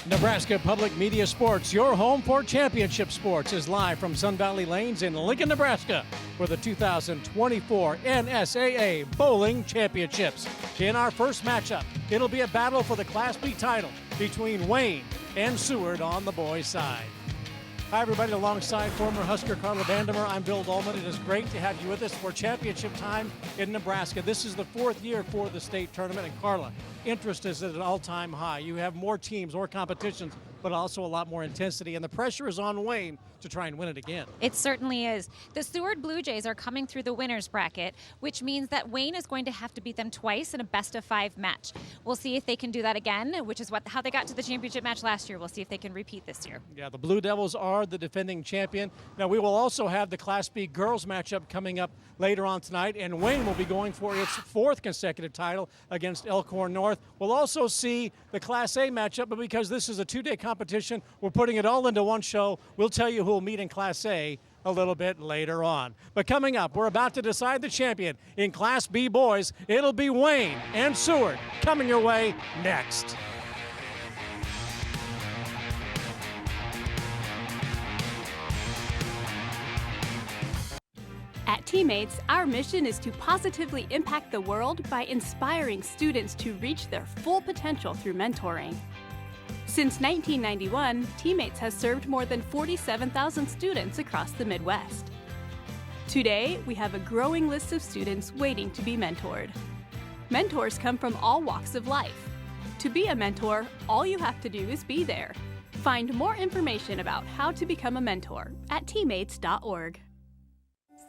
Nebraska Public Media Sports, your home for championship sports, is live from Sun Valley Lanes in Lincoln, Nebraska for the 2024 NSAA Bowling Championships. In our first matchup, it'll be a battle for the Class B title between Wayne and Seward on the boys' side. Hi, everybody. Alongside former Husker Carla Vandemer, I'm Bill Dolman. It is great to have you with us for championship time in Nebraska. This is the fourth year for the state tournament, and Carla, interest is at an all-time high. You have more teams, more competitions, but also a lot more intensity, and the pressure is on Wayne to try and win it again. It certainly is. The Seward Blue Jays are coming through the winner's bracket, which means that Wayne is going to have to beat them twice in a best-of-5 match. We'll see if they can do that again, which is how they got to the championship match last year. We'll see if they can repeat this year. Yeah, the Blue Devils are the defending champion. Now, we will also have the Class B girls matchup coming up later on tonight, and Wayne will be going for its fourth consecutive title against Elkhorn North. We'll also see the Class A matchup, but because this is a two-day competition, we're putting it all into one show. We'll tell you who will meet in Class A a little bit later on. But coming up, we're about to decide the champion in Class B boys. It'll be Wayne and Seward coming your way next. At Teammates, our mission is to positively impact the world by inspiring students to reach their full potential through mentoring. Since 1991, Teammates has served more than 47,000 students across the Midwest. Today, we have a growing list of students waiting to be mentored. Mentors come from all walks of life. To be a mentor, all you have to do is be there. Find more information about how to become a mentor at teammates.org.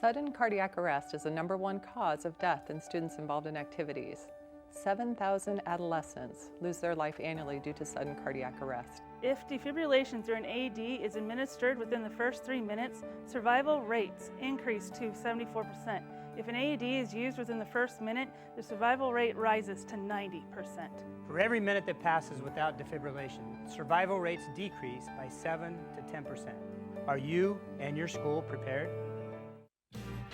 Sudden cardiac arrest is the #1 cause of death in students involved in activities. 7,000 adolescents lose their life annually due to sudden cardiac arrest. If defibrillation through an AED is administered within the first 3 minutes, survival rates increase to 74%. If an AED is used within the first minute, the survival rate rises to 90%. For every minute that passes without defibrillation, survival rates decrease by 7 to 10%. Are you and your school prepared?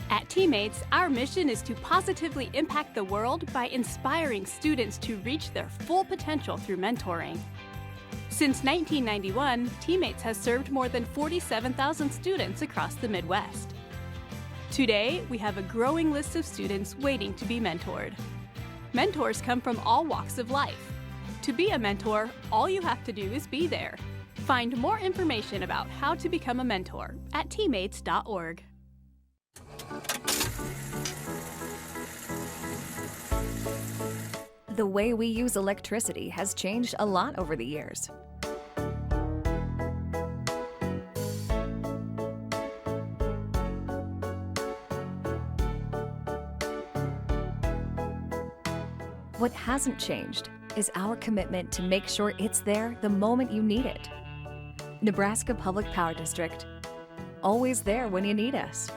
At Teammates, our mission is to positively impact the world by inspiring students to reach their full potential through mentoring. Since 1991, Teammates has served more than 47,000 students across the Midwest. Today, we have a growing list of students waiting to be mentored. Mentors come from all walks of life. To be a mentor, all you have to do is be there. Find more information about how to become a mentor at teammates.org. The way we use electricity has changed a lot over the years. What hasn't changed is our commitment to make sure it's there the moment you need it. Nebraska Public Power District, always there when you need us.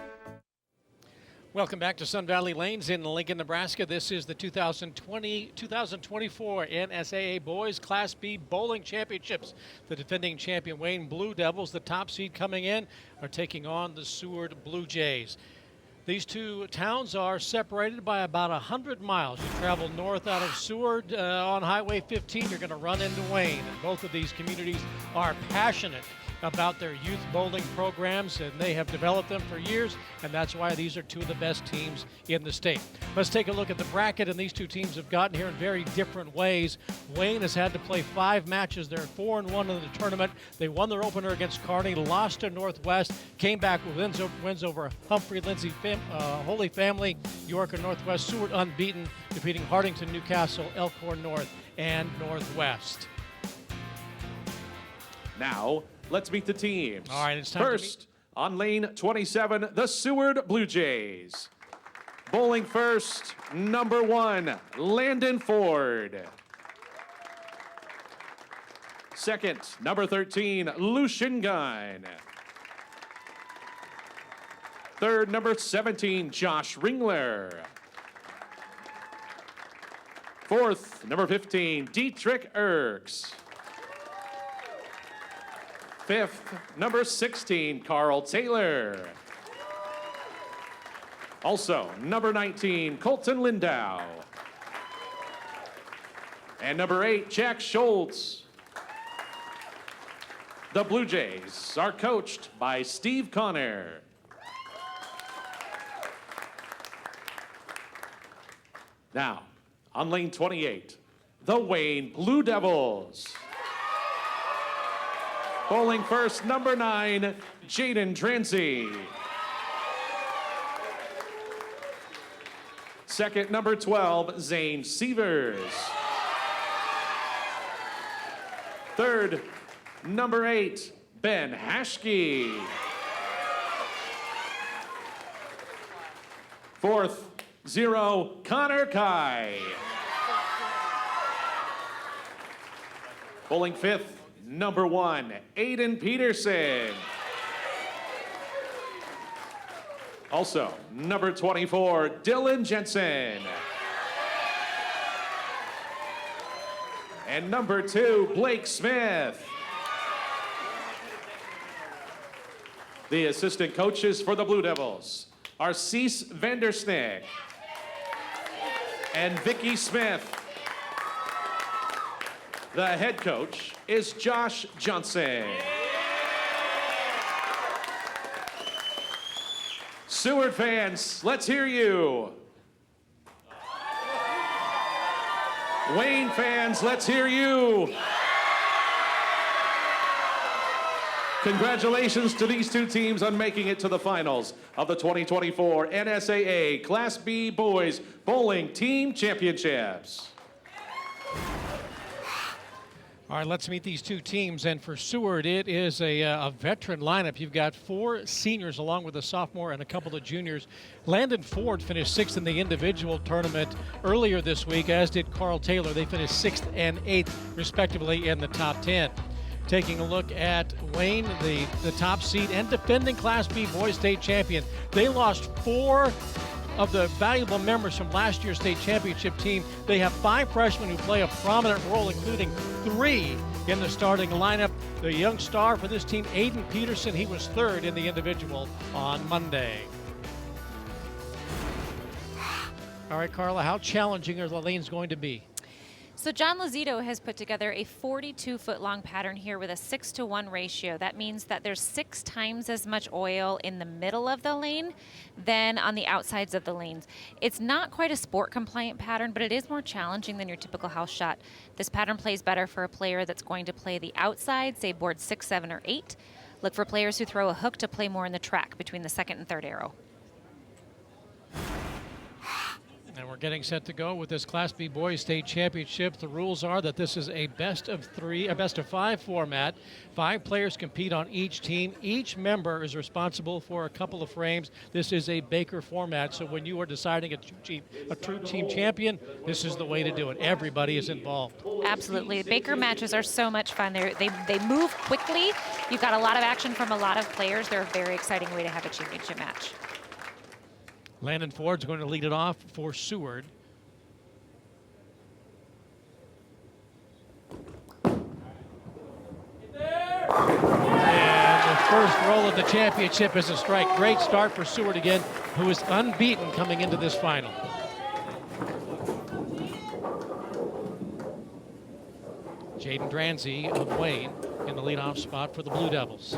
Welcome back to Sun Valley Lanes in Lincoln, Nebraska. This is the 2024 NSAA Boys Class B Bowling Championships. The defending champion Wayne Blue Devils, the top seed coming in, are taking on the Seward Blue Jays. These two towns are separated by about 100 miles. You travel north out of Seward on Highway 15, you're going to run into Wayne. And both of these communities are passionate about their youth bowling programs, and they have developed them for years, and that's why these are two of the best teams in the state. Let's take a look at the bracket, and these two teams have gotten here in very different ways. Wayne has had to play 5 matches. They're 4-1 in the tournament. They won their opener against Kearney, lost to Northwest, came back with wins over Humphrey, Lindsay, Holy Family, York, and Northwest. Seward unbeaten, defeating Hartington, Newcastle, Elkhorn North, and Northwest. Now, let's meet the teams. All right, it's time first, on lane 27, the Seward Blue Jays. Bowling first, #1, Landon Ford. Second, number 13, Lucian Gunn. Third, number 17, Josh Ringler. Fourth, number 15, Dietrich Erks. Fifth, number 16, Carl Taylor. Also, number 19, Colton Lindau. And number 8, Jack Schultz. The Blue Jays are coached by Steve Connor. Now, on lane 28, the Wayne Blue Devils. Bowling first, number 9, Jaden Transy. Second, number 12, Zane Severs. Third, number 8, Ben Hashke. Fourth, 0, Connor Kai. Bowling fifth, number 1, Aiden Peterson. Also, number 24, Dylan Jensen. And number 2, Blake Smith. The assistant coaches for the Blue Devils are Cease Vandersnick and Vicky Smith. The head coach is Josh Johnson. Seward fans, let's hear you. Wayne fans, let's hear you. Congratulations to these two teams on making it to the finals of the 2024 NSAA Class B Boys Bowling Team Championships. All right, let's meet these two teams. And for Seward, it is a veteran lineup. You've got 4 seniors along with a sophomore and a couple of juniors. Landon Ford finished 6th in the individual tournament earlier this week, as did Carl Taylor. They finished 6th and 8th, respectively, in the top 10. Taking a look at Wayne, the top seed and defending Class B Boys State champion. They lost 4 of the valuable members from last year's state championship team. They have 5 freshmen who play a prominent role, including 3 in the starting lineup. The young star for this team, Aiden Peterson, he was 3rd in the individual on Monday. All right, Carla, how challenging are the lanes going to be? So John Lazito has put together a 42-foot-long pattern here with a 6-to-1 ratio. That means that there's 6 times as much oil in the middle of the lane than on the outsides of the lanes. It's not quite a sport-compliant pattern, but it is more challenging than your typical house shot. This pattern plays better for a player that's going to play the outside, say board 6, 7, or 8. Look for players who throw a hook to play more in the track between the 2nd and 3rd arrow. And we're getting set to go with this Class B Boys State Championship. The rules are that this is a best of 5 format. 5 players compete on each team. Each member is responsible for a couple of frames. This is a Baker format, so when you are deciding a true team champion, this is the way to do it. Everybody is involved. Absolutely. Baker matches are so much fun. They move quickly. You've got a lot of action from a lot of players. They're a very exciting way to have a championship match. Landon Ford's going to lead it off for Seward. And the first roll of the championship is a strike. Great start for Seward again, who is unbeaten coming into this final. Jaden Transy of Wayne in the leadoff spot for the Blue Devils.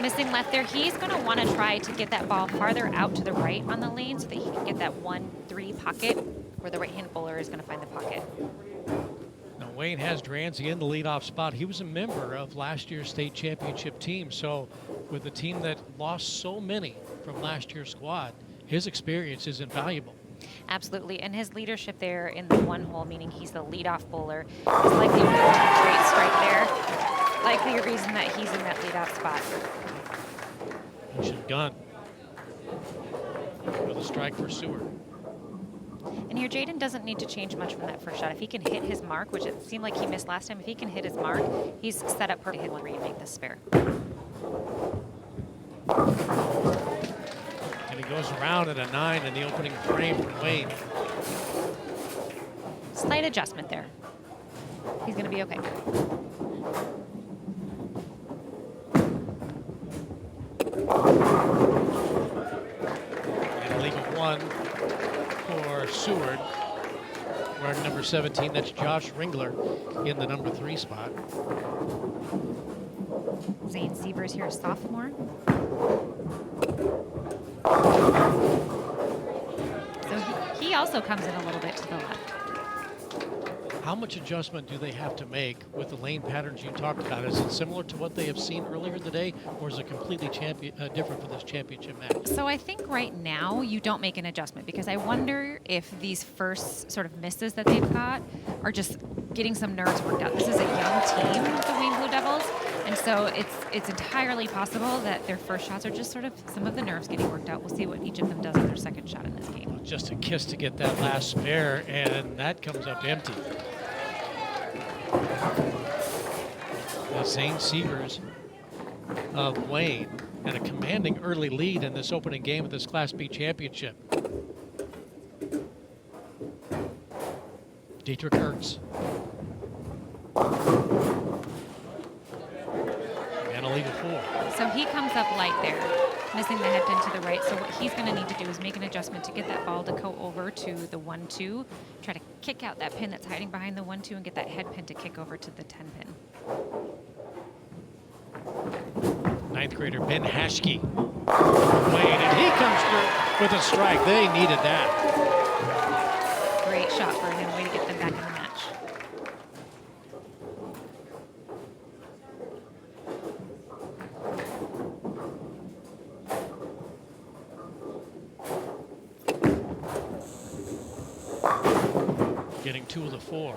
Missing left there. He's going to want to try to get that ball farther out to the right on the lane so that he can get that 1-3 pocket where the right-hand bowler is going to find the pocket. Now Wayne has Transy in the leadoff spot. He was a member of last year's state championship team, so with the team that lost so many from last year's squad, his experience is invaluable. Absolutely, and his leadership there in the 1 hole, meaning he's the leadoff bowler, is likely to be a great strike there. Likely a reason that he's in that leadoff spot. He should have gone with a strike for Seward. And here, Jaden doesn't need to change much from that first shot. If he can hit his mark, which it seemed like he missed last time, if he can hit his mark, he's set up for hit 1 and make this spare. And he goes around at a 9 in the opening frame for Wayne. Slight adjustment there. He's going to be okay. And a leave of 1 for Seward. Wearing number 17, that's Josh Ringler in the number 3 spot. Zane Sievers here, a sophomore. So he also comes in a little bit to the left. How much adjustment do they have to make with the lane patterns you talked about? Is it similar to what they have seen earlier in the day, or is it completely different for this championship match? So I think right now you don't make an adjustment, because I wonder if these first sort of misses that they've got are just getting some nerves worked out. This is a young team, the Wayne Blue Devils, and so it's entirely possible that their first shots are just sort of some of the nerves getting worked out. We'll see what each of them does on their second shot in this game. Just a kiss to get that last spare, and that comes up empty. Zane Sievers of Wayne, and a commanding early lead in this opening game of this Class B championship. Dietrich Ertz. And a lead of 4. So he comes up light there, missing the head pin to the right. So what he's going to need to do is make an adjustment to get that ball to go over to the 1-2, try to kick out that pin that's hiding behind the 1-2 and get that head pin to kick over to the 10 pin. 9th grader Ben Hashke. Wayne, and he comes through with a strike. They needed that. Great shot for him, way to get them back in the match. Getting 2 of the 4.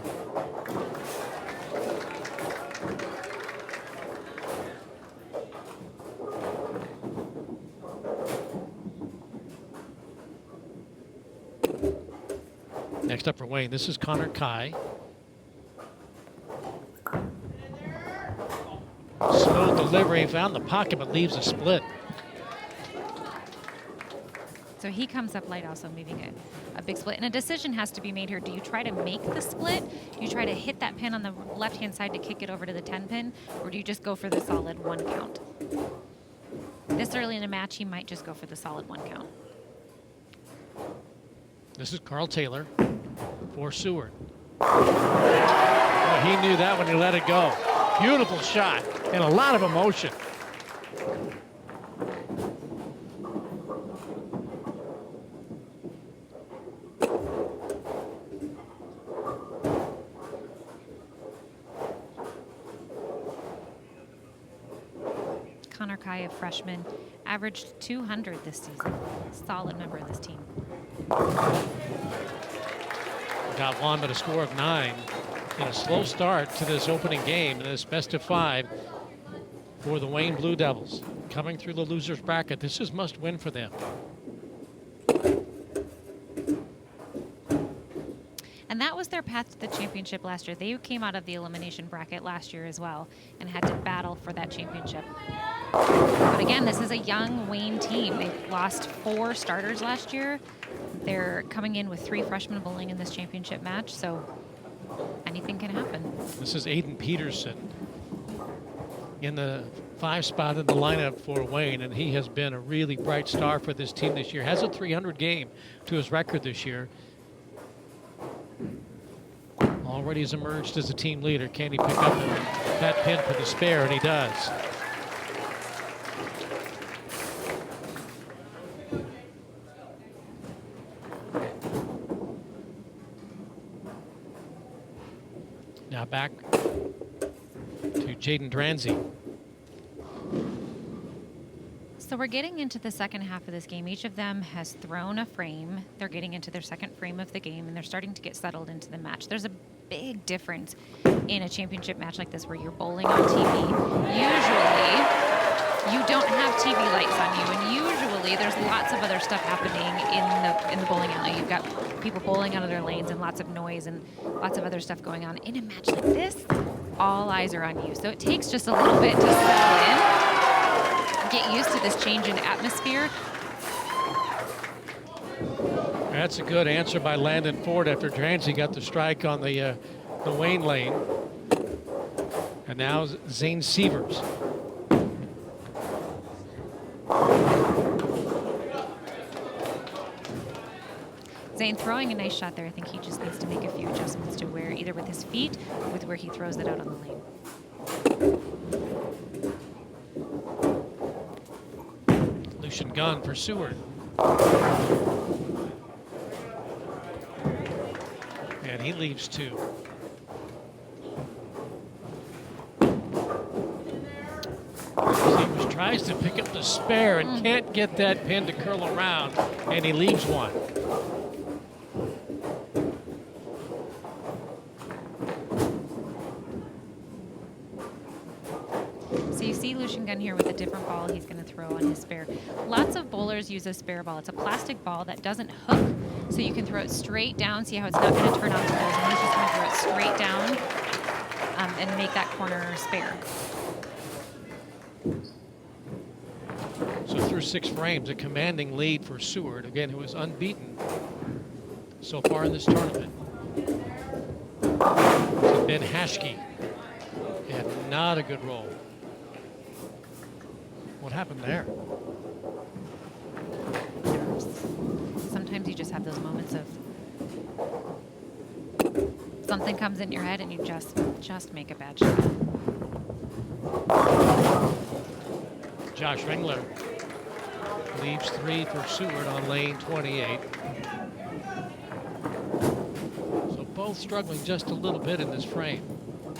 Next up for Wayne, this is Connor Kai. Smooth delivery, found the pocket, but leaves a split. So he comes up light also, moving a big split. And a decision has to be made here. Do you try to make the split? Do you try to hit that pin on the left-hand side to kick it over to the 10 pin? Or do you just go for the solid 1 count? This early in a match, he might just go for the solid 1 count. This is Carl Taylor for Seward. Oh, he knew that when he let it go. Beautiful shot and a lot of emotion. Connor Kai, a freshman, averaged 200 this season. Solid member of this team. Got 1, but a score of 9 in a slow start to this opening game in this best of 5 for the Wayne Blue Devils. Coming through the losers bracket, this is must win for them. And that was their path to the championship last year. They came out of the elimination bracket last year as well and had to battle for that championship. But again, this is a young Wayne team. They lost 4 starters last year. They're coming in with 3 freshmen bowling in this championship match, so anything can happen. This is Aiden Peterson in the 5 spot in the lineup for Wayne, and he has been a really bright star for this team this year. Has a 300 game to his record this year. Already has emerged as a team leader. Can he pick up that pin for the spare? And he does. Now back to Jaden Dranzy. So we're getting into the second half of this game. Each of them has thrown a frame. They're getting into their second frame of the game, and they're starting to get settled into the match. There's a big difference in a championship match like this where you're bowling on TV. Usually, you don't have TV lights on you, and usually there's lots of other stuff happening in the bowling alley. You've got people bowling out of their lanes and lots of noise and lots of other stuff going on. In a match like this, all eyes are on you. So it takes just a little bit to settle in, get used to this change in atmosphere. That's a good answer by Landon Ford after Dransey got the strike on the Wayne lane. And now Zane Sievers. Zane throwing a nice shot there. I think he just needs to make a few adjustments to where, either with his feet or with where he throws it out on the lane. Lucian Gunn for Seward. And he leaves 2. Sievers tries to pick up the spare and can't get that pin to curl around, and he leaves 1. So you see Lucian Gunn here with a different ball he's going to throw on his spare. Lots of bowlers use a spare ball. It's a plastic ball that doesn't hook, so you can throw it straight down. See how it's not going to turn onto those, and he's just going to throw it straight down and make that corner spare. So through 6 frames, a commanding lead for Seward, again, who is unbeaten so far in this tournament. Ben Hashke had not a good roll. What happened there? Sometimes you just have those moments of something comes in your head and you just make a bad shot. Josh Ringler leaves 3 for Seward on lane 28. So both struggling just a little bit in this frame.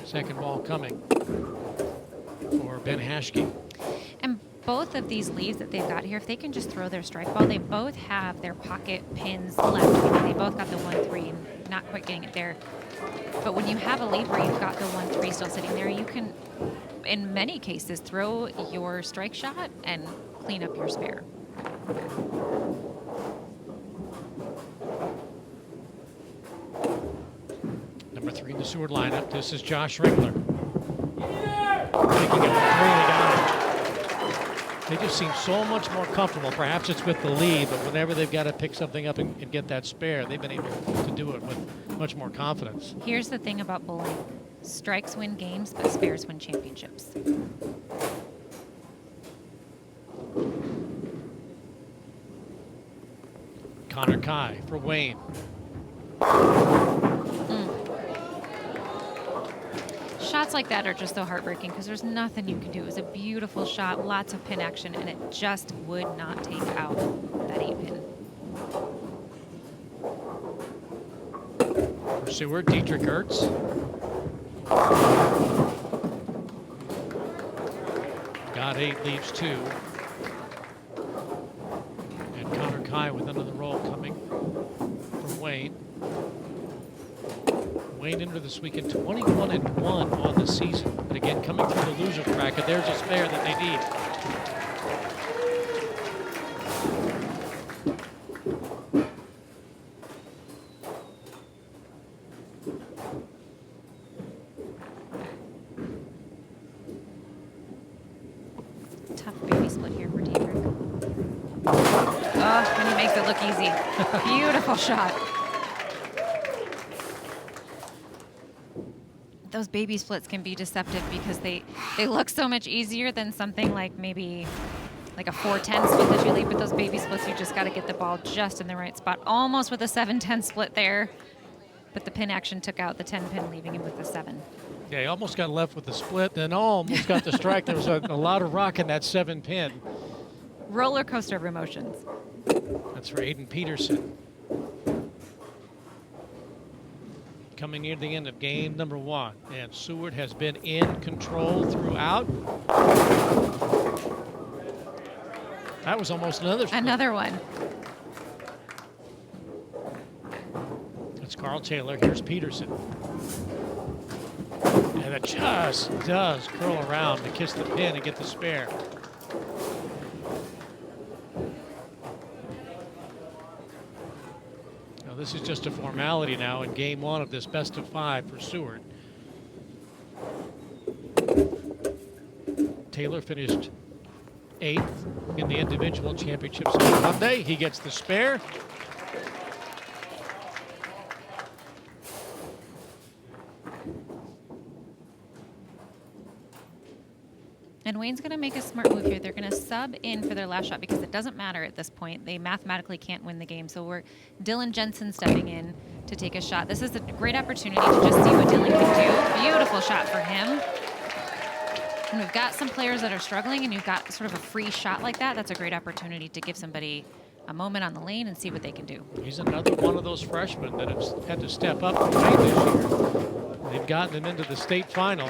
Second ball coming for Ben Hashke. And both of these leads that they've got here, if they can just throw their strike ball, they both have their pocket pins left. They both got the 1-3 and not quite getting it there. But when you have a lead where you've got the 1-3 still sitting there, you can, in many cases, throw your strike shot and clean up your spare. Number 3 in the Seward lineup, this is Josh Ringler. Taking it really down. They just seem so much more comfortable. Perhaps it's with the lead, but whenever they've got to pick something up and get that spare, they've been able to do it with much more confidence. Here's the thing about bowling. Strikes win games, but spares win championships. Connor Kai for Wayne. Shots like that are just so heartbreaking because there's nothing you can do. It was a beautiful shot, lots of pin action, and it just would not take out that 8-pin. For Seward, Dietrich Ertz. Got 8, leaves 2. And Connor Kai with another roll coming from Wayne. Wayne into this weekend 21-1 on the season. But again, coming through the loser bracket, there's a spare that they need. Tough baby split here for Dietrich. Oh, and he makes it look easy. Beautiful shot. Those baby splits can be deceptive because they look so much easier than something like maybe like a 4-10 split that you leave. With those baby splits, you just got to get the ball just in the right spot. Almost with a 7-10 split there, but the pin action took out the 10-pin, leaving him with the 7. Yeah, he almost got left with the split, then almost got the strike. There was a lot of rock in that 7-pin. Roller coaster of emotions. That's for Aiden Peterson. Coming near the end of game number 1, and Seward has been in control throughout. That was almost another split. Another one. It's Carl Taylor. Here's Peterson. And it just does curl around to kiss the pin and get the spare. Now this is just a formality now in game 1 of this best of 5 for Seward. Taylor finished 8th in the individual championships on Monday. He gets the spare. And Wayne's going to make a smart move here. They're going to sub in for their last shot because it doesn't matter at this point. They mathematically can't win the game. So we're Dylan Jensen stepping in to take a shot. This is a great opportunity to just see what Dylan can do. Beautiful shot for him. And we've got some players that are struggling, and you've got sort of a free shot like that. That's a great opportunity to give somebody a moment on the lane and see what they can do. He's another one of those freshmen that have had to step up and play this year. They've gotten him into the state final.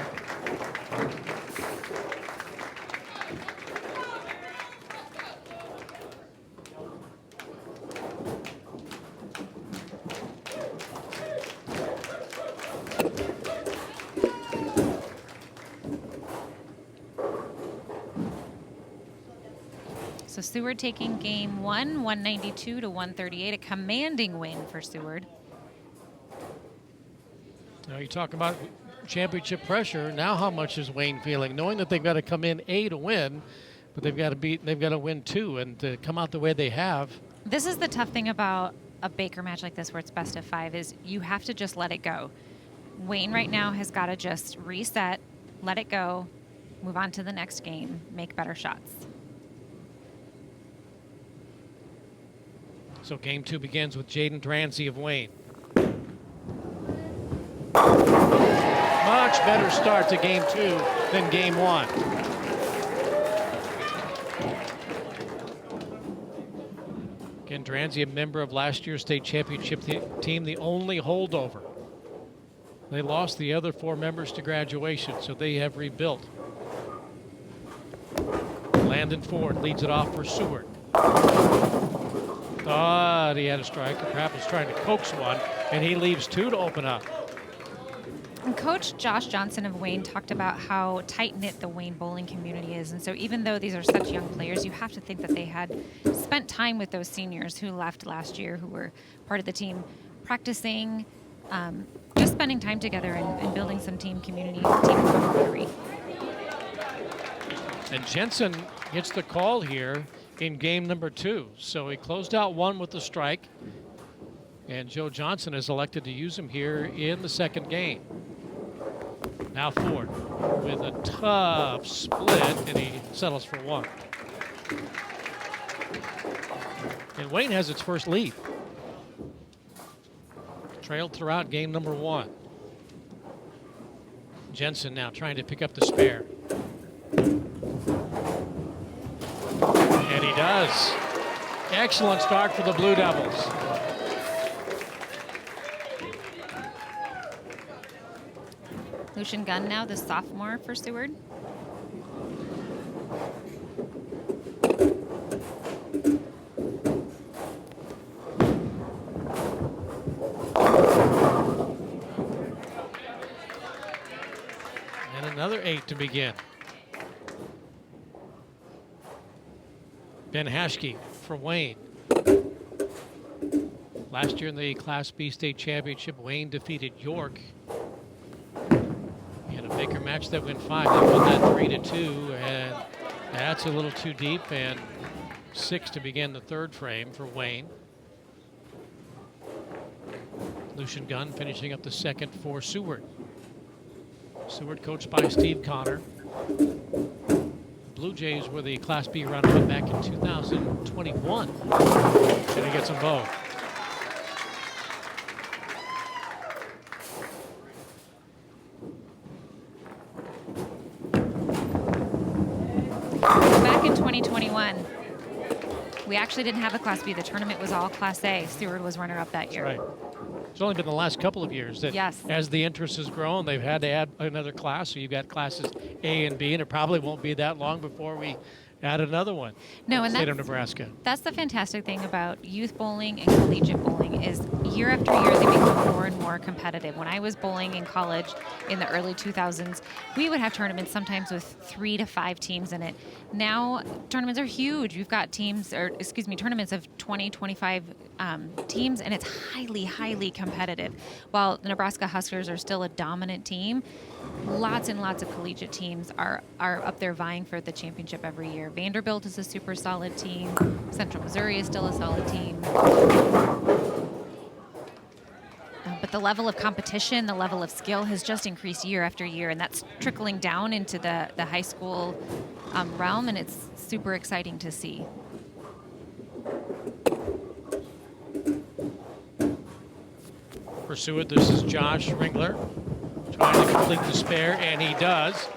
So Seward taking game one, 192 to 138, a commanding win for Seward. Now you talk about championship pressure. Now how much is Wayne feeling, knowing that they've got to come in A to win, but they've got to win 2, and to come out the way they have. This is the tough thing about a Baker match like this, where it's best of 5, is you have to just let it go. Wayne right now has got to just reset, let it go, move on to the next game, make better shots. So game 2 begins with Jaden Drancy of Wayne. Much better start to game 2 than game 1. Again, Drancy, a member of last year's state championship team, the only holdover. They lost the other 4 members to graduation, so they have rebuilt. Landon Ford leads it off for Seward. Thought he had a strike. Perhaps was trying to coax one, and he leaves 2 to open up. And Coach Josh Johnson of Wayne talked about how tight-knit the Wayne bowling community is. And so even though these are such young players, you have to think that they had spent time with those seniors who left last year, who were part of the team, practicing, just spending time together and building some team community, team camaraderie. And Jensen gets the call here in game number 2. So he closed out 1 with the strike, and Joe Johnson has elected to use him here in the second game. Now Ford with a tough split, and he settles for 1. And Wayne has its first lead. Trailed throughout game number 1. Jensen now trying to pick up the spare. And he does. Excellent start for the Blue Devils. Lucian Gunn now, the sophomore for Seward. And another 8 to begin. Ben Hashke for Wayne. Last year in the Class B state championship, Wayne defeated York in a Baker match that went 5. They won that 3-2, and that's a little too deep. And 6 to begin the third frame for Wayne. Lucian Gunn finishing up the second for Seward. Seward coached by Steve Connor. Blue Jays were the Class B runner-up back in 2021. And he gets them both. Back in 2021, we actually didn't have a Class B. The tournament was all Class A. Seward was runner-up that year. Right. It's only been the last couple of years that, yes, as the interest has grown, they've had to add another class. So you've got classes A and B, and it probably won't be that long before we add another one. No, and state of Nebraska. That's the fantastic thing about youth bowling and collegiate bowling is year after year they become more and more competitive. When I was bowling in college in the early 2000s, we would have tournaments sometimes with 3 to 5 teams in it. Now tournaments are huge. We've got tournaments of 20, 25 teams, and it's highly, highly competitive. While the Nebraska Huskers are still a dominant team, lots and lots of collegiate teams are up there vying for the championship every year. Vanderbilt is a super solid team. Central Missouri is still a solid team. But the level of competition, the level of skill has just increased year after year, and that's trickling down into the high school realm, and it's super exciting to see. For Seward, this is Josh Ringler trying to complete the spare, and he does.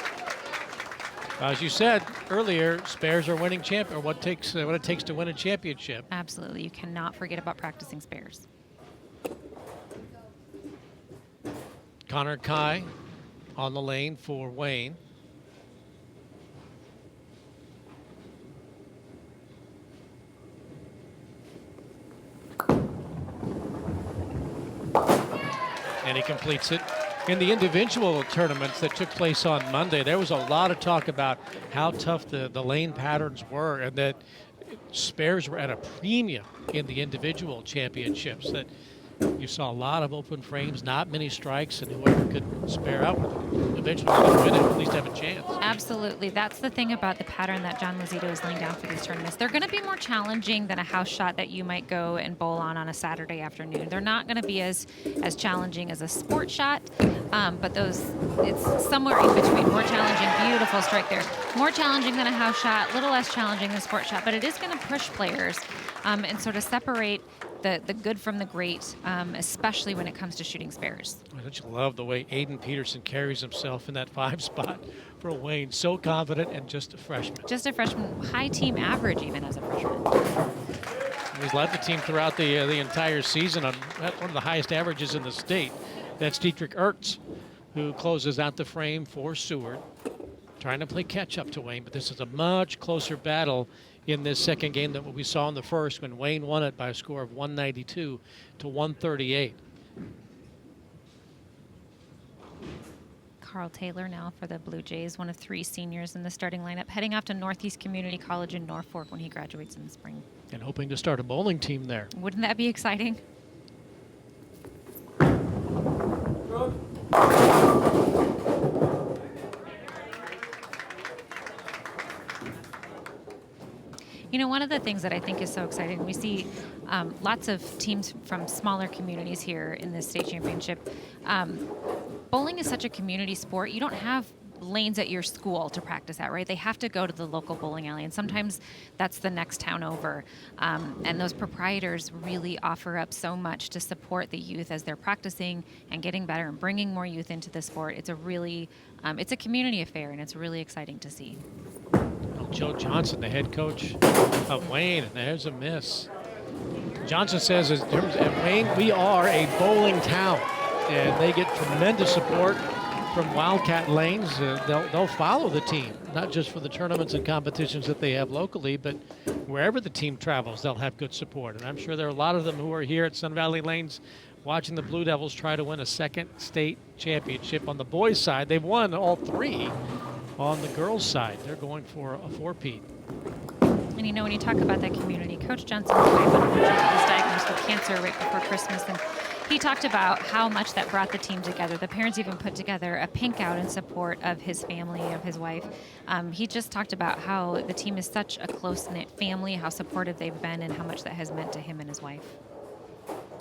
As you said earlier, spares are winning or what it takes to win a championship. Absolutely, you cannot forget about practicing spares. Connor Kai on the lane for Wayne. And he completes it. In the individual tournaments that took place on Monday, there was a lot of talk about how tough the lane patterns were, and that spares were at a premium in the individual championships. That you saw a lot of open frames, not many strikes, and whoever could spare out eventually would win it, or at least have a chance. Absolutely. That's the thing about the pattern that John Lozito is laying down for these tournaments. They're going to be more challenging than a house shot that you might go and bowl on a Saturday afternoon. They're not going to be as challenging as a sport shot, but it's somewhere in between. More challenging, beautiful strike there. More challenging than a house shot, a little less challenging than a sport shot, but it is going to push players and sort of separate the good from the great, especially when it comes to shooting spares. Don't you love the way Aiden Peterson carries himself in that 5 spot for Wayne? So confident, and just a freshman. Just a freshman, high team average even as a freshman. He's led the team throughout the entire season on one of the highest averages in the state. That's Dietrich Ertz, who closes out the frame for Seward, trying to play catch up to Wayne, but this is a much closer battle in this second game than what we saw in the first, when Wayne won it by a score of 192 to 138. Carl Taylor now for the Blue Jays, one of 3 seniors in the starting lineup, heading off to Northeast Community College in Norfolk when he graduates in the spring. And hoping to start a bowling team there. Wouldn't that be exciting? You know, one of the things that I think is so exciting, we see lots of teams from smaller communities here in this state championship. Bowling is such a community sport. You don't have lanes at your school to practice at, right? They have to go to the local bowling alley, and sometimes that's the next town over. And those proprietors really offer up so much to support the youth as they're practicing and getting better and bringing more youth into the sport. It's a really, it's a community affair, and it's really exciting to see. Joe Johnson, the head coach of Wayne, and there's a miss. Johnson says, in terms of Wayne, we are a bowling town, and they get tremendous support from Wildcat lanes. They'll follow the team, not just for the tournaments and competitions that they have locally, but wherever the team travels, they'll have good support. And I'm sure there are a lot of them who are here at Sun Valley Lanes watching the Blue Devils try to win a second state championship. On the boys' side, they've won all 3. On the girls' side, they're going for a 4-peat. And you know, when you talk about that community, Coach Johnson's wife was diagnosed with cancer right before Christmas, and he talked about how much that brought the team together. The parents even put together a pink out in support of his family, of his wife. He just talked about how the team is such a close-knit family, how supportive they've been, and how much that has meant to him and his wife.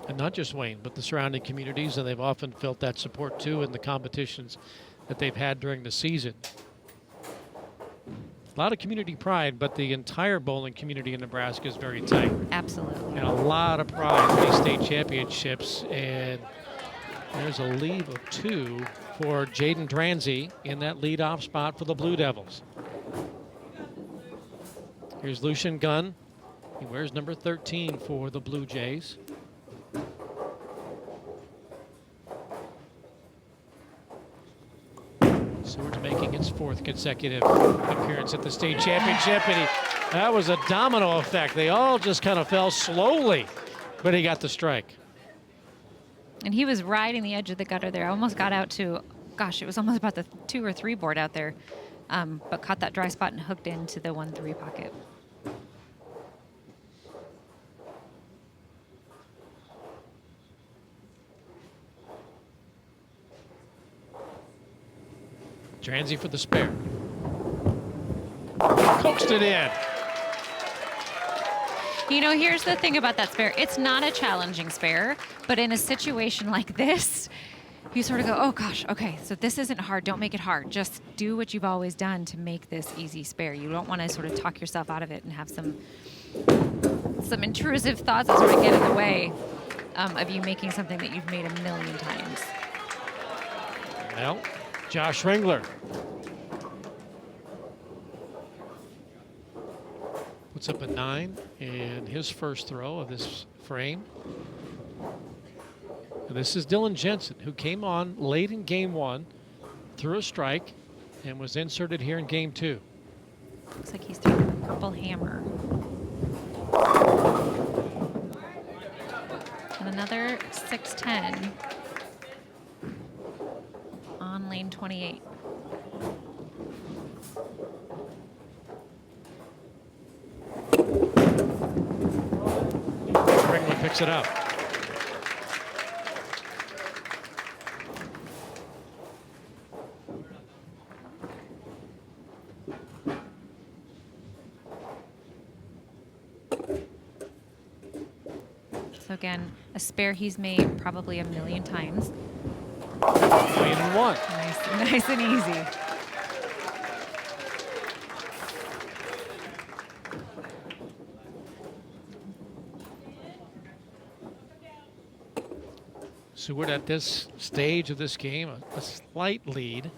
And not just Wayne, but the surrounding communities, and they've often felt that support too in the competitions that they've had during the season. A lot of community pride, but the entire bowling community in Nebraska is very tight. Absolutely. And a lot of pride in these state championships. And there's a lead of 2 for Jaden Dranzy in that leadoff spot for the Blue Devils. Here's Lucian Gunn. He wears number 13 for the Blue Jays. Seward's making its 4th consecutive appearance at the state championship, and that was a domino effect. They all just kind of fell slowly, but he got the strike. And he was riding the edge of the gutter there. Almost got out to, gosh, it was almost about the 2 or 3 board out there, but caught that dry spot and hooked into the 1-3 pocket. Dranzy for the spare. Coaxed it in. You know, here's the thing about that spare. It's not a challenging spare, but in a situation like this, you sort of go, oh gosh, okay, so this isn't hard. Don't make it hard. Just do what you've always done to make this easy spare. You don't want to sort of talk yourself out of it and have some intrusive thoughts that sort of get in the way of you making something that you've made a million times. Well, Josh Ringler puts up a 9 in his first throw of this frame. And this is Dylan Jensen, who came on late in game 1, threw a strike, and was inserted here in game 2. Looks like he's throwing a purple hammer. And another 6-10 on lane 28. Ringler picks it up. So again, a spare he's made probably a million times. 1,000,001. Nice and easy. Seward at this stage of this game, a slight lead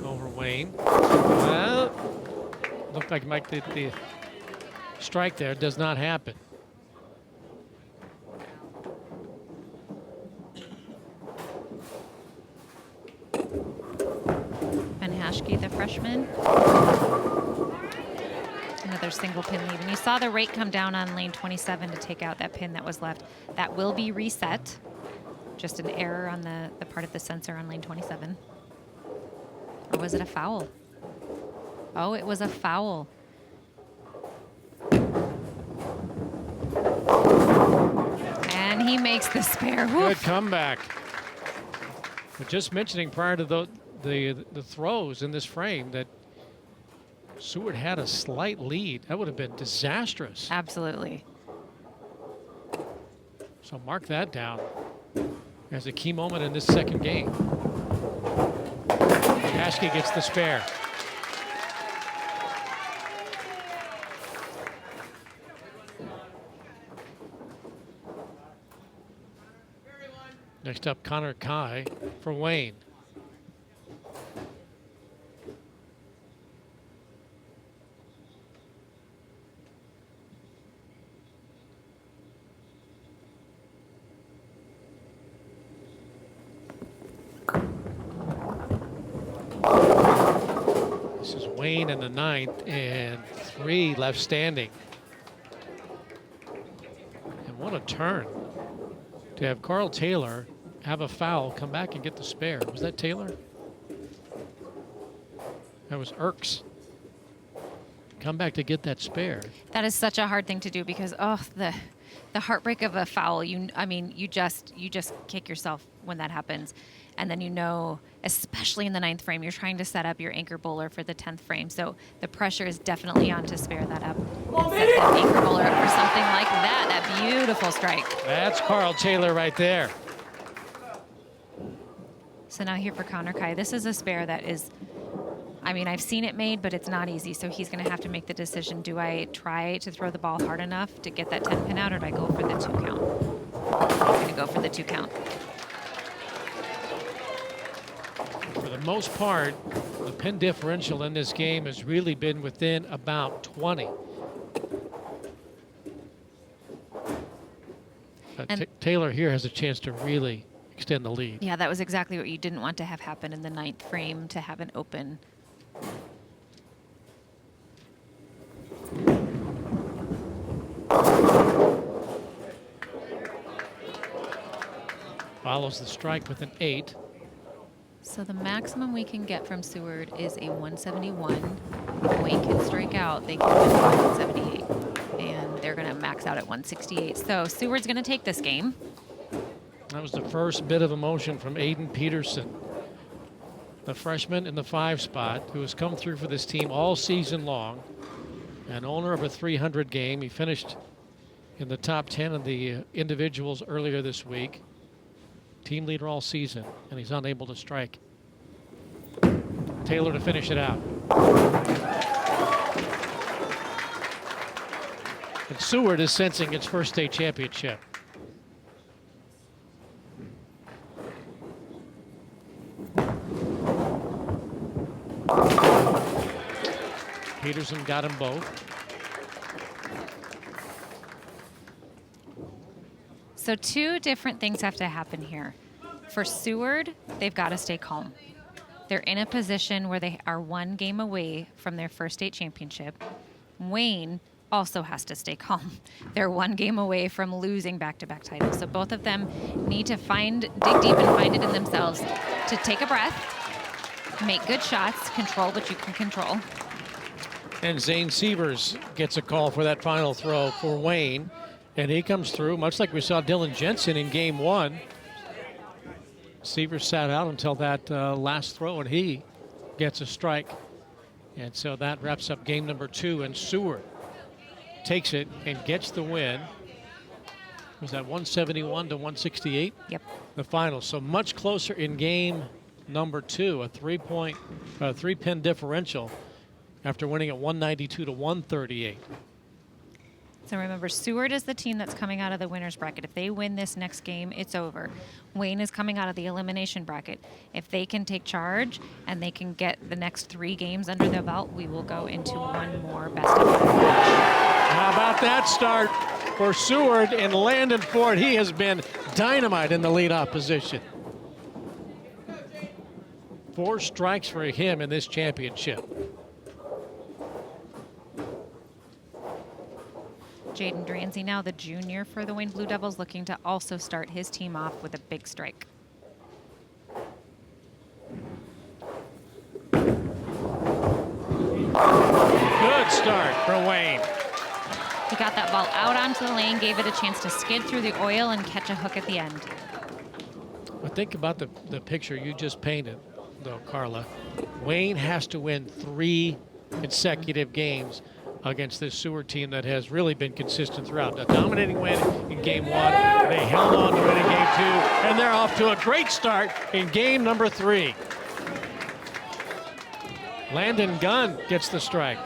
over Wayne. Well, looked like Mike the strike there does not happen. The freshman. Another single pin lead. And you saw the rate come down on lane 27 to take out that pin that was left. That will be reset. Just an error on the part of the sensor on lane 27. Or was it a foul? Oh, it was a foul. And he makes the spare. Woof. Good comeback. But just mentioning prior to the throws in this frame that Seward had a slight lead. That would have been disastrous. Absolutely. So mark that down as a key moment in this second game. Ashke gets the spare. Next up, Connor Kai for Wayne. This is Wayne in the 9th and 3 left standing. And what a turn to have Carl Taylor have a foul, come back and get the spare. Was that Taylor? That was Erks. Come back to get that spare. That is such a hard thing to do because the heartbreak of a foul. You just kick yourself when that happens, and then especially in the 9th frame, you're trying to set up your anchor bowler for the 10th frame. So the pressure is definitely on to spare that up and set that anchor bowler up for something like that. That beautiful strike. That's Carl Taylor right there. So now here for Connor Kai, this is a spare that is, I've seen it made, but it's not easy. So he's going to have to make the decision. Do I try to throw the ball hard enough to get that 10 pin out, or do I go for the 2 count? I'm going to go for the 2 count. For the most part, the pin differential in this game has really been within about 20. Taylor here has a chance to really extend the lead. Yeah, that was exactly what you didn't want to have happen in the 9th frame, to have an open. Follows the strike with an 8. So the maximum we can get from Seward is a 171. If Wayne can strike out, they can win 178. And they're going to max out at 168. So Seward's going to take this game. That was the first bit of emotion from Aiden Peterson, the freshman in the 5 spot, who has come through for this team all season long. an owner of a 300 game. He finished in the top 10 of the individuals earlier this week. Team leader all season, and he's unable to strike. Taylor to finish it out. And Seward is sensing its first state championship. Peterson got them both. So two different things have to happen here. For Seward, they've got to stay calm. They're in a position where they are one game away from their first state championship. Wayne also has to stay calm. They're one game away from losing back-to-back titles. So both of them need to dig deep and find it in themselves to take a breath, make good shots, control what you can control. And Zane Sievers gets a call for that final throw for Wayne. And he comes through, much like we saw Dylan Jensen in game 1. Sievers sat out until that last throw, and he gets a strike. And so that wraps up game number 2, and Seward takes it and gets the win. Was that 171 to 168? Yep. The final. So much closer in game number 2, a 3-pin differential after winning at 192 to 138. So remember, Seward is the team that's coming out of the winner's bracket. If they win this next game, it's over. Wayne is coming out of the elimination bracket. If they can take charge and they can get the next 3 games under their belt, we will go into one more best of 5 match. How about that start for Seward and Landon Ford? He has been dynamite in the leadoff position. 4 strikes for him in this championship. Jaden Dranzy, now the junior for the Wayne Blue Devils, looking to also start his team off with a big strike. Good start for Wayne. He got that ball out onto the lane, gave it a chance to skid through the oil and catch a hook at the end. But think about the picture you just painted, though, Carla. Wayne has to win 3 consecutive games against this Seward team that has really been consistent throughout. A dominating win in game 1. They held on to it in game 2, and they're off to a great start in game number 3. Landon Gunn gets the strike.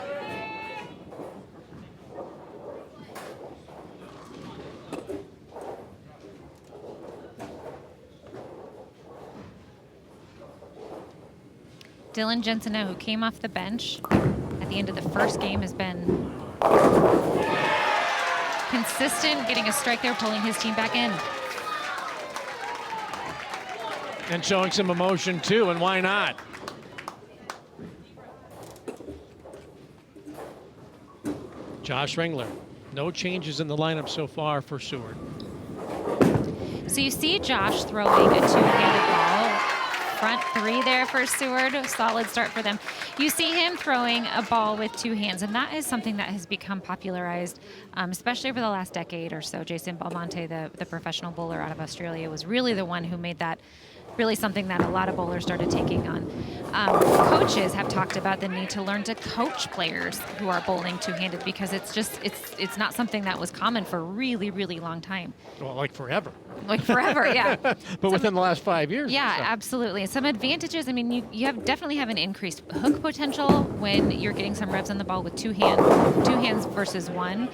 Dylan Jensen, who came off the bench at the end of the first game, has been consistent, getting a strike there, pulling his team back in. And showing some emotion too, and why not? Josh Ringler, no changes in the lineup so far for Seward. So you see Josh throwing a 2-handed ball. Front 3 there for Seward, solid start for them. You see him throwing a ball with 2 hands, and that is something that has become popularized, especially over the last decade or so. Jason Belmonte, the professional bowler out of Australia, was really the one who made that really something that a lot of bowlers started taking on. Coaches have talked about the need to learn to coach players who are bowling 2-handed, because it's not something that was common for a really, really long time. Well, like forever. Like forever, yeah. But within the last 5 years. Yeah, so. absolutely. Some advantages. I mean, you definitely have an increased hook potential when you're getting some revs on the ball with 2 hands versus 1.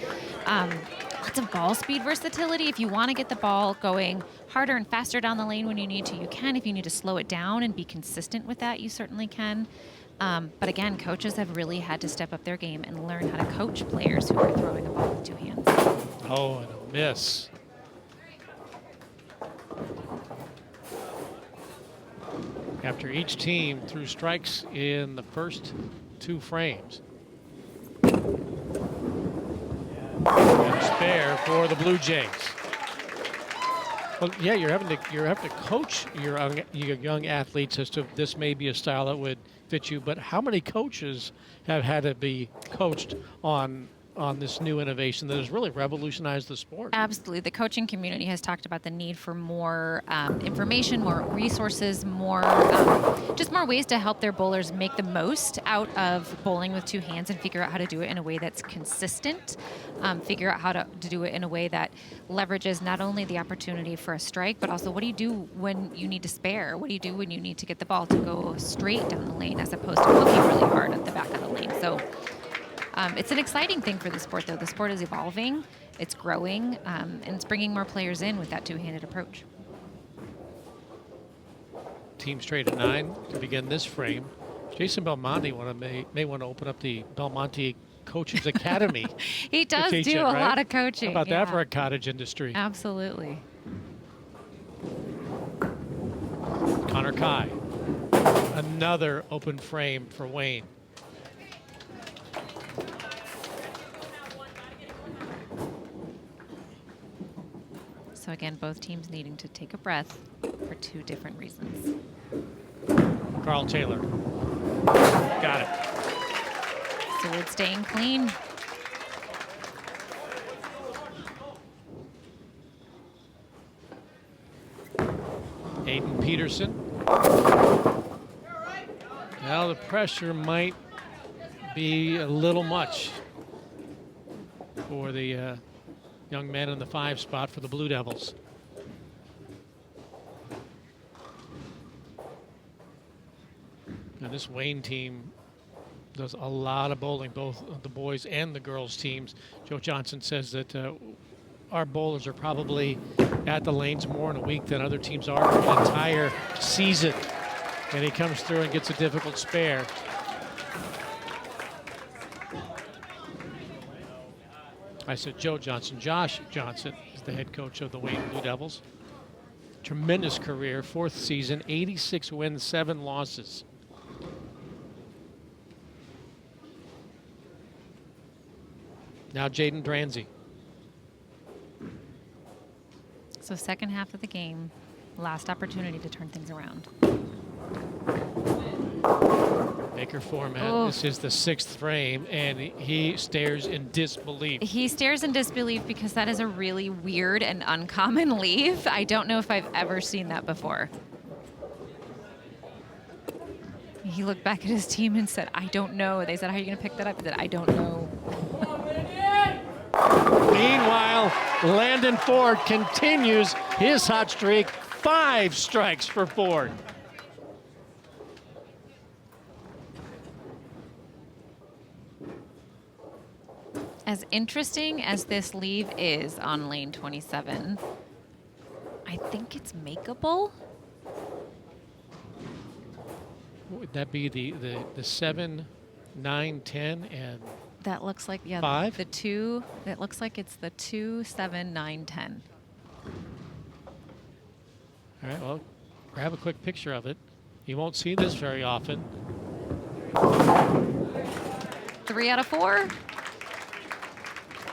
Lots of ball speed versatility. If you want to get the ball going harder and faster down the lane when you need to, you can. If you need to slow it down and be consistent with that, you certainly can. But again, coaches have really had to step up their game and learn how to coach players who are throwing a ball with 2 hands. Oh, and a miss. After each team threw strikes in the first 2 frames. And spare for the Blue Jays. Well, yeah, you're having to coach your young athletes as to this may be a style that would fit you. But how many coaches have had to be coached on on this new innovation that has really revolutionized the sport. Absolutely. The coaching community has talked about the need for more information, more resources, more just more ways to help their bowlers make the most out of bowling with two hands and figure out how to do it in a way that's consistent, figure out how to do it in a way that leverages not only the opportunity for a strike, but also what do you do when you need to spare? What do you do when you need to get the ball to go straight down the lane as opposed to looking really hard at the back of the lane? So it's an exciting thing for the sport, though. The sport is evolving, it's growing, and it's bringing more players in with that two-handed approach. Team straight at 9 to begin this frame. Jason Belmonte may want to open up the Belmonte Coaches Academy. He does teach do it, a right? lot of coaching. How about yeah. that for a cottage industry? Absolutely. Connor Kai. Another open frame for Wayne. So again, both teams needing to take a breath for two different reasons. Carl Taylor. Got it. Seward staying clean. Aiden Peterson. Now the pressure might be a little much for the young man in the 5 spot for the Blue Devils. And this Wayne team does a lot of bowling, both the boys and the girls teams. Joe Johnson says that our bowlers are probably at the lanes more in a week than other teams are for the entire season. And he comes through and gets a difficult spare. I said Joe Johnson. Josh Johnson is the head coach of the Wayne Blue Devils. Tremendous career, 4th season, 86 wins, 7 losses. Now Jaden Dranzy. So second half of the game, last opportunity to turn things around. Baker format. This is the 6th frame, and he stares in disbelief. He stares in disbelief because that is a really weird and uncommon leave. I don't know if I've ever seen that before. He looked back at his team and said, I don't know. They said, how are you going to pick that up? He said, I don't know. Meanwhile, Landon Ford continues his hot streak. 5 strikes for Ford. As interesting as this leave is on lane 27, I think it's makeable. Would that be the 7, 9, 10, and That looks like, yeah, 5? the 2. It looks like it's the 2, 7, 9, 10. All right, well, grab a quick picture of it. You won't see this very often. 3 out of 4.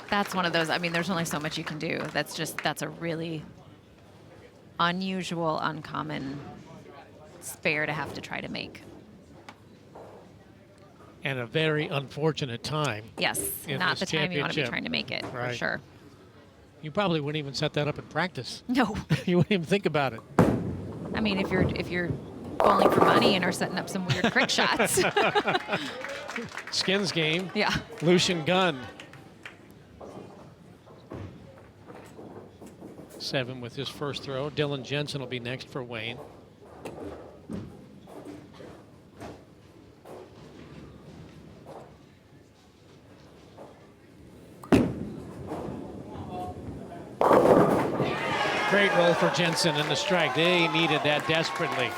That's one of those. I mean, there's only so much you can do. That's a really unusual, uncommon spare to have to try to make. And a very unfortunate time. Yes, in not this the time you want to be championship. trying to make it, Right. for sure. You probably wouldn't even set that up in practice. No. You wouldn't even think about it. I mean, if you're bowling for money and are setting up some weird crick shots. Skins game. Yeah. Lucian Gunn. 7 with his first throw. Dylan Jensen will be next for Wayne. Great roll for Jensen in the strike. They needed that desperately.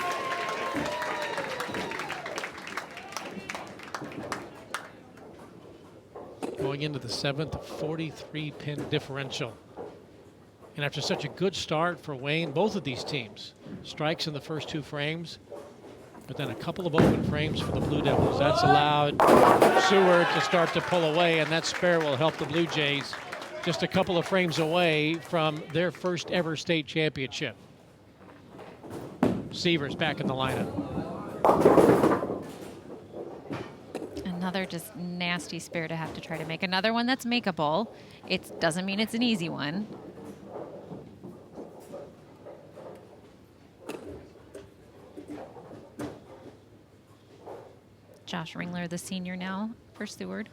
Going into the 7th, 43 pin differential. And after such a good start for Wayne, both of these teams, strikes in the first 2 frames, but then a couple of open frames for the Blue Devils. That's allowed Seward to start to pull away, and that spare will help the Blue Jays just a couple of frames away from their first ever state championship. And Seavers back in the lineup. Another just nasty spare to have to try to make. Another one that's makeable. It doesn't mean it's an easy one. Josh Ringler, the senior now for Seward.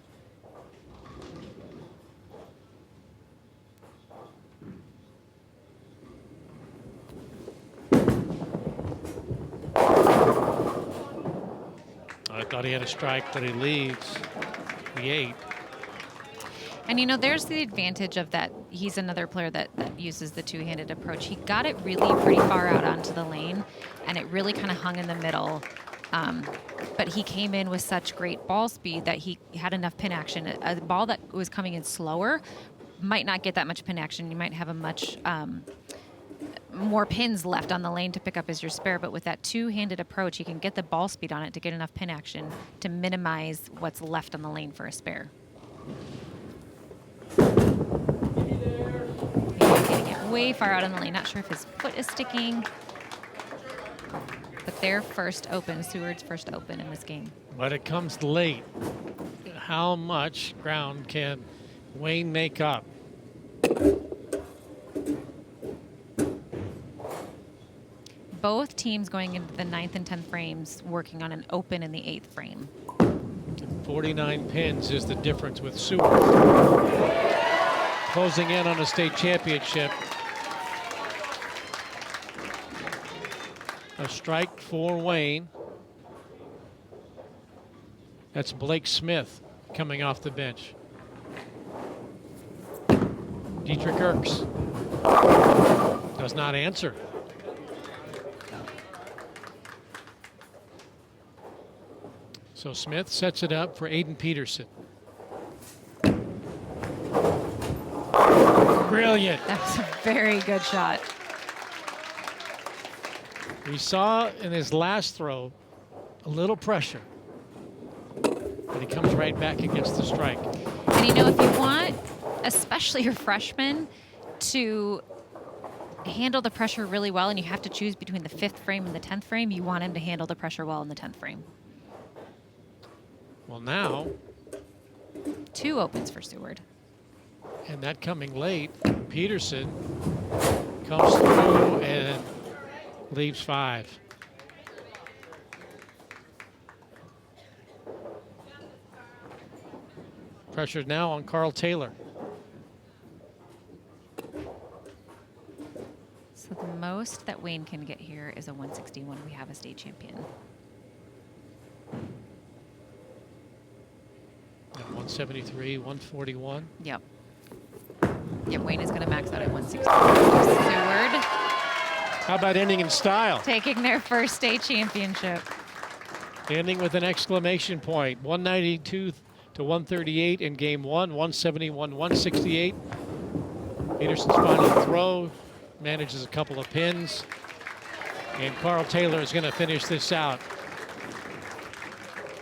I thought he had a strike, but he leaves the 8. And you know, there's the advantage of that. He's another player that uses the two-handed approach. He got it really pretty far out onto the lane, and it really kind of hung in the middle. But he came in with such great ball speed that he had enough pin action. A ball that was coming in slower might not get that much pin action. You might have a much more pins left on the lane to pick up as your spare, but with that two-handed approach, you can get the ball speed on it to get enough pin action to minimize what's left on the lane for a spare. He's getting it way far out on the lane. Not sure if his foot is sticking, but their first open, Seward's first open in this game. But it comes late. How much ground can Wayne make up? Both teams going into the 9th and 10th frames working on an open in the 8th frame. 49 pins is the difference with Seward. Closing in on a state championship. A strike for Wayne. That's Blake Smith coming off the bench. Dietrich Erks does not answer. So Smith sets it up for Aiden Peterson. Brilliant. That was a very good shot. We saw in his last throw a little pressure, but he comes right back against the strike. And you know, if you want, especially your freshman, to handle the pressure really well, and you have to choose between the 5th frame and the 10th frame, you want him to handle the pressure well in the 10th frame. Well, now, 2 opens for Seward. and that coming late, Peterson comes through and leaves 5. Pressure now on Carl Taylor. So the most that Wayne can get here is a 161. We have a state champion. At 173, 141. Yep. Yep, Wayne is going to max out at 160. Seward How about ending in style? taking their first state championship. Ending with an exclamation point. 192 to 138 in game 1, 171, 168. Peterson's final throw, manages a couple of pins, and Carl Taylor is going to finish this out.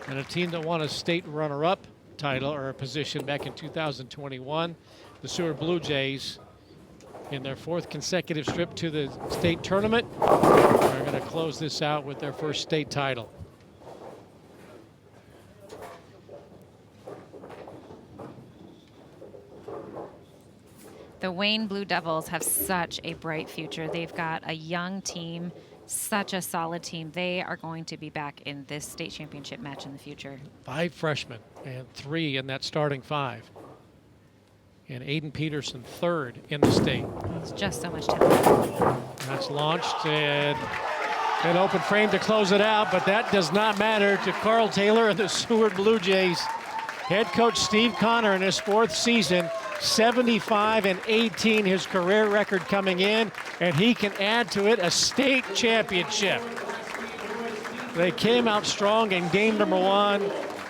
And a team that won a state runner-up title or a position back in 2021, the Seward Blue Jays, in their 4th consecutive trip to the state tournament, are going to close this out with their first state title. The Wayne Blue Devils have such a bright future. They've got a young team, such a solid team. They are going to be back in this state championship match in the future. 5 freshmen and 3 in that starting 5. And Aiden Peterson 3rd in the state. It's just so much talent. That's launched and an open frame to close it out, but that does not matter to Carl Taylor and the Seward Blue Jays. Head coach Steve Connor in his 4th season, 75-18, his career record coming in, and he can add to it a state championship. They came out strong in game number 1,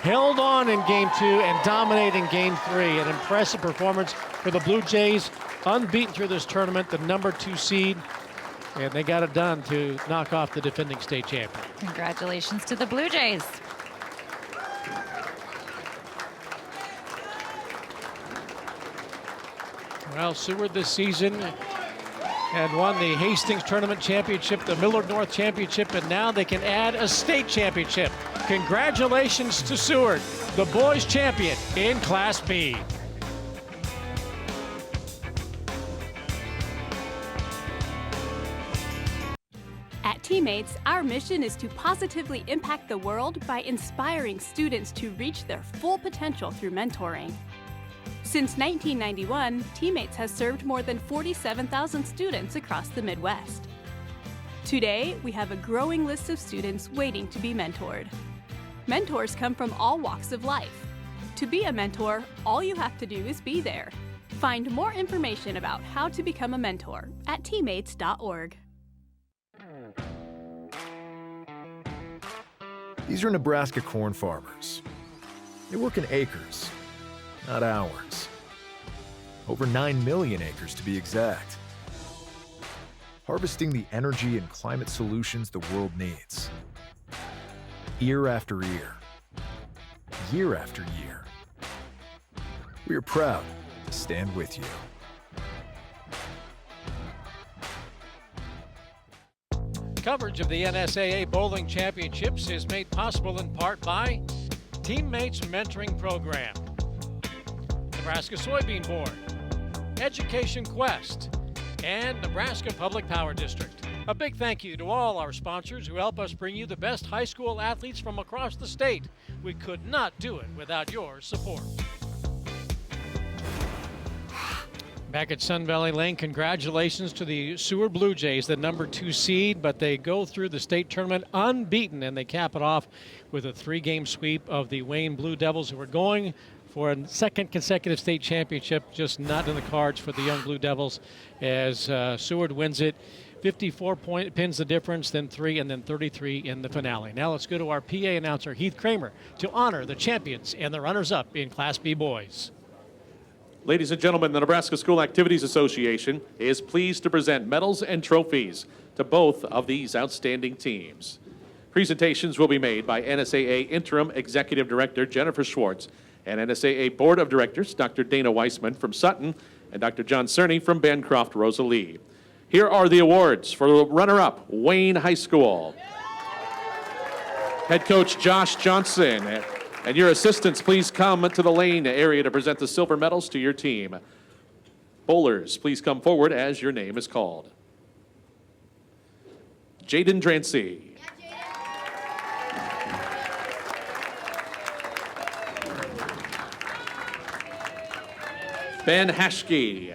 held on in game 2, and dominated in game 3. An impressive performance for the Blue Jays, unbeaten through this tournament, the number 2 seed, and they got it done to knock off the defending state champion. Congratulations to the Blue Jays. Well, Seward this season and won the Hastings Tournament Championship, the Millard North Championship, and now they can add a state championship. Congratulations to Seward, the boys champion in Class B. At Teammates, our mission is to positively impact the world by inspiring students to reach their full potential through mentoring. Since 1991, Teammates has served more than 47,000 students across the Midwest. Today, we have a growing list of students waiting to be mentored. Mentors come from all walks of life. To be a mentor, all you have to do is be there. Find more information about how to become a mentor at teammates.org. These are Nebraska corn farmers. They work in acres, not hours. Over 9 million acres to be exact. Harvesting the energy and climate solutions the world needs. Year after year. Year after year. We are proud to stand with you. Coverage of the NSAA Bowling Championships is made possible in part by Teammates Mentoring Program, Nebraska Soybean Board, Education Quest, and Nebraska Public Power District. A big thank you to all our sponsors who help us bring you the best high school athletes from across the state. We could not do it without your support. Back at Sun Valley Lane, congratulations to the Seward Blue Jays, the number 2 seed, but they go through the state tournament unbeaten, and they cap it off with a 3-game sweep of the Wayne Blue Devils, who are going for a second consecutive state championship, just not in the cards for the young Blue Devils, as Seward wins it. 54 pins the difference, then 3, and then 33 in the finale. Now let's go to our PA announcer, Heath Kramer, to honor the champions and the runners-up in Class B boys. Ladies and gentlemen, the Nebraska School Activities Association is pleased to present medals and trophies to both of these outstanding teams. Presentations will be made by NSAA Interim Executive Director Jennifer Schwartz and NSAA Board of Directors Dr. Dana Weissman from Sutton and Dr. John Cerny from Bancroft Rosalie. Here are the awards for the runner-up, Wayne High School. Head coach Josh Johnson. And your assistants, please come to the lane area to present the silver medals to your team. Bowlers, please come forward as your name is called. Jaden Drancy. Ben Hashke.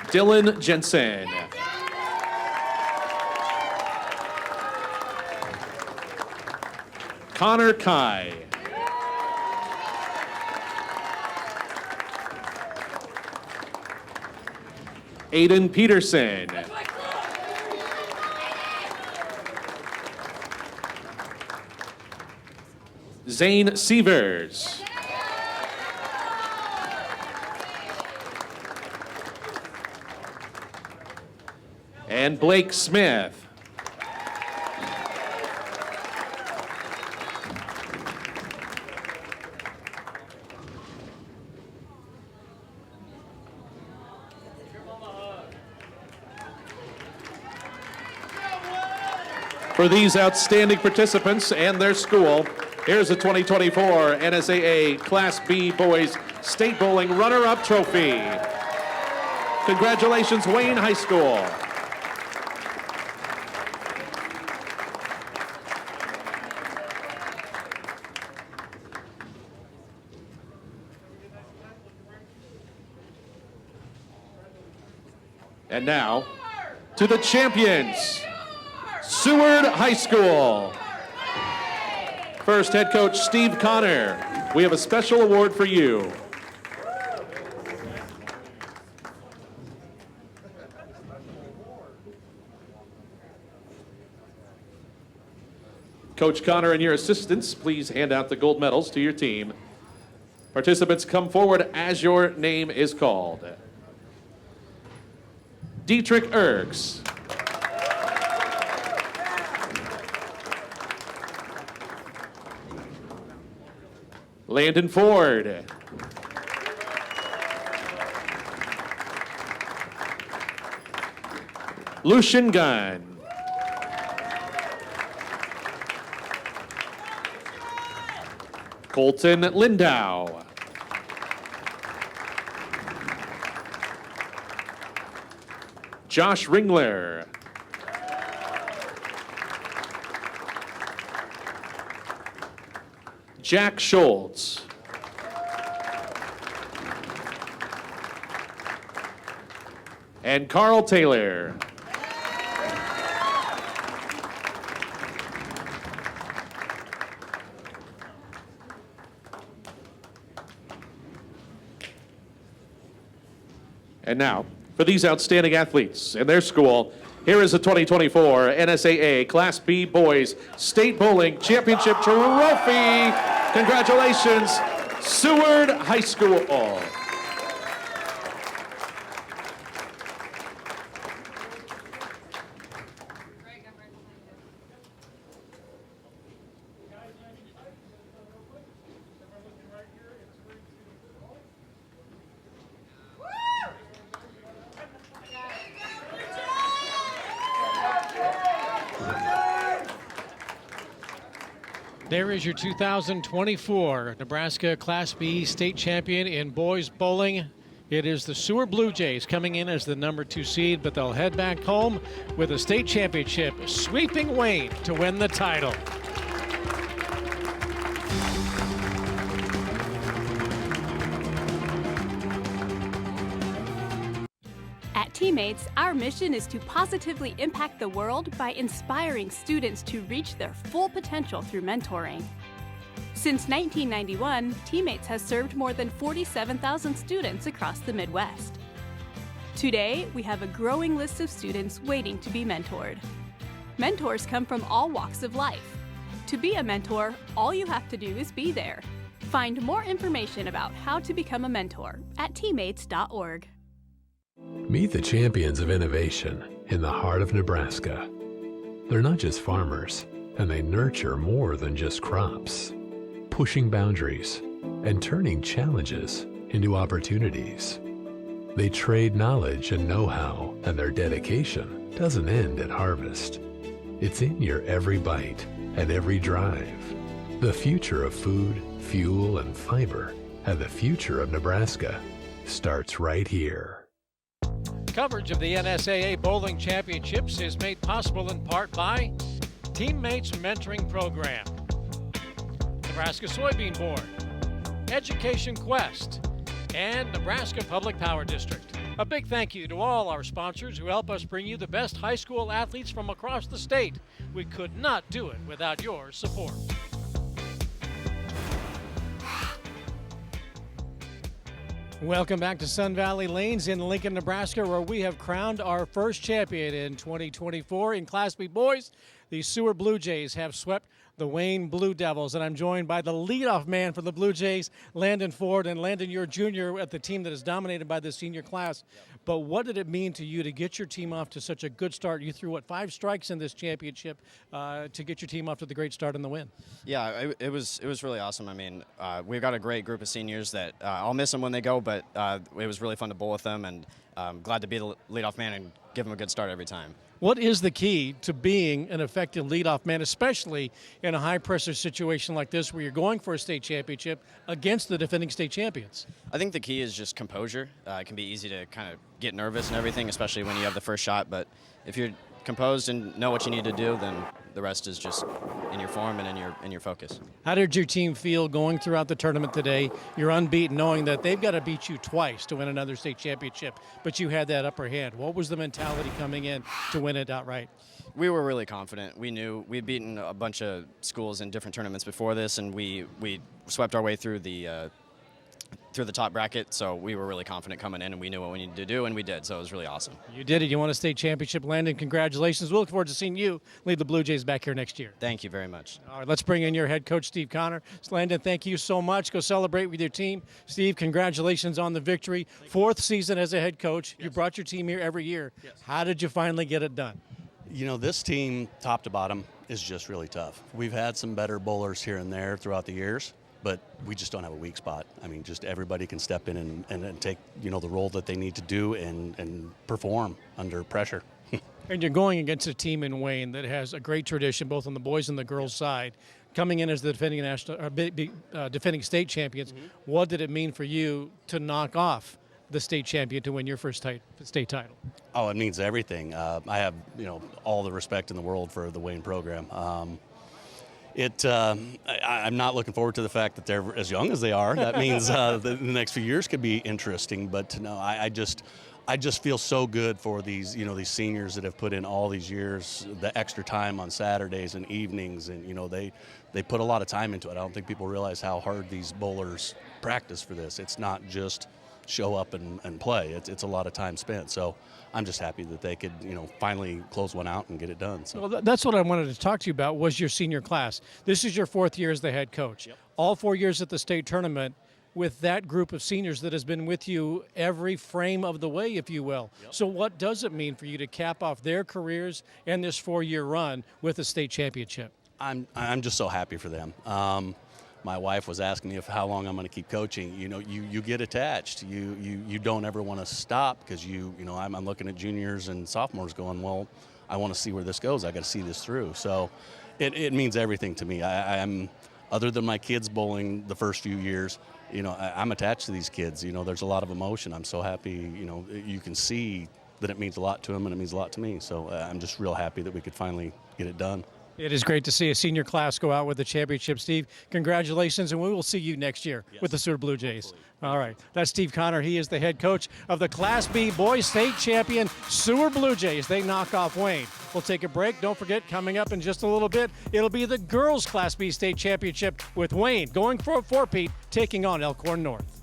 Dylan Jensen. Connor Kai. Aiden Peterson. Zane Sievers. And Blake Smith. For these outstanding participants and their school, here's the 2024 NSAA Class B Boys State Bowling Runner-Up Trophy. Congratulations, Wayne High School. And now, to the champions. Seward High School. First, head coach Steve Connor. We have a special award for you. Coach Connor and your assistants, please hand out the gold medals to your team. Participants, come forward as your name is called. Dietrich Ergs. Landon Ford. Lucian Gunn. Colton Lindau. Josh Ringler. Jack Schultz. And Carl Taylor. And now, for these outstanding athletes and their school, here is the 2024 NSAA Class B Boys State Bowling Championship Trophy. Congratulations, Seward High School. There is your 2024 Nebraska Class B state champion in boys bowling. It is the Seward Blue Jays coming in as the number 2 seed, but they'll head back home with a state championship, sweeping Wayne to win the title. At Teammates, our mission is to positively impact the world by inspiring students to reach their full potential through mentoring. Since 1991, Teammates has served more than 47,000 students across the Midwest. Today, we have a growing list of students waiting to be mentored. Mentors come from all walks of life. To be a mentor, all you have to do is be there. Find more information about how to become a mentor at teammates.org. Meet the champions of innovation in the heart of Nebraska. They're not just farmers, and they nurture more than just crops, pushing boundaries and turning challenges into opportunities. They trade knowledge and know-how, and their dedication doesn't end at harvest. It's in your every bite and every drive. The future of food, fuel, and fiber, and the future of Nebraska starts right here. Coverage of the NSAA Bowling Championships is made possible in part by Teammates Mentoring Program, Nebraska Soybean Board, Education Quest, and Nebraska Public Power District. A big thank you to all our sponsors who help us bring you the best high school athletes from across the state. We could not do it without your support. Welcome back to Sun Valley Lanes in Lincoln, Nebraska, where we have crowned our first champion in 2024 in Class B Boys. The Seward Blue Jays have swept the Wayne Blue Devils, and I'm joined by the leadoff man for the Blue Jays, Landon Ford. And Landon, you're a junior at the team that is dominated by the senior class. But what did it mean to you to get your team off to such a good start? You threw, 5 strikes in this championship to get your team off to the great start in the win? Yeah, it was really awesome. I mean, we've got a great group of seniors that I'll miss them when they go, but it was really fun to bowl with them, and glad to be the leadoff man and give them a good start every time. What is the key to being an effective leadoff man, especially in a high-pressure situation like this where you're going for a state championship against the defending state champions? I think the key is just composure. It can be easy to kind of get nervous and everything, especially when you have the first shot, but if you're composed and know what you need to do, then the rest is just in your form and in your focus. How did your team feel going throughout the tournament today? You're unbeaten, knowing that they've got to beat you twice to win another state championship, but you had that upper hand. What was the mentality coming in to win it outright? We were really confident. We knew we'd beaten a bunch of schools in different tournaments before this, and we swept our way through the top bracket, so we were really confident coming in, and we knew what we needed to do, and we did, so it was really awesome. You did it. You won a state championship, Landon. Congratulations. We look forward to seeing you lead the Blue Jays back here next year. Thank you very much. All right, let's bring in your head coach, Steve Connor. Landon, thank you so much. Go celebrate with your team. Steve, congratulations on the victory. 4th season as a head coach. Yes. You brought your team here every year. Yes. How did you finally get it done? You know, this team, top to bottom, is just really tough. We've had some better bowlers here and there throughout the years, but we just don't have a weak spot. I mean, just everybody can step in and take, the role that they need to do and perform under pressure. And you're going against a team in Wayne that has a great tradition, both on the boys and the girls' side. Coming in as the defending defending state champions, what did it mean for you to knock off the state champion to win your first state title? Oh, it means everything. I have, all the respect in the world for the Wayne program. I'm not looking forward to the fact that they're as young as they are. That means the next few years could be interesting. But no, I just feel so good for these, these seniors that have put in all these years, the extra time on Saturdays and evenings, and they put a lot of time into it. I don't think people realize how hard these bowlers practice for this. It's not just show up and play. It's a lot of time spent. So I'm just happy that they could, finally close one out and get it done. So. Well, that's what I wanted to talk to you about was your senior class. This is your 4th year as the head coach. Yep. All 4 years at the state tournament with that group of seniors that has been with you every frame of the way, if you will. Yep. So what does it mean for you to cap off their careers and this 4-year run with a state championship? I'm just so happy for them. My wife was asking me how long I'm going to keep coaching. You get attached. You don't ever want to stop because I'm looking at juniors and sophomores going, well, I want to see where this goes. I got to see this through. So it means everything to me. I'm other than my kids bowling the first few years, I'm attached to these kids. There's a lot of emotion. I'm so happy. You can see that it means a lot to them and it means a lot to me. So I'm just real happy that we could finally get it done. It is great to see a senior class go out with the championship, Steve. Congratulations, and we will see you next year with the Seward Blue Jays. All right, that's Steve Connor. He is the head coach of the Class B boys state champion Seward Blue Jays. They knock off Wayne. We'll take a break. Don't forget, coming up in just a little bit, it'll be the girls Class B state championship with Wayne going for a four-peat, taking on Elkhorn North.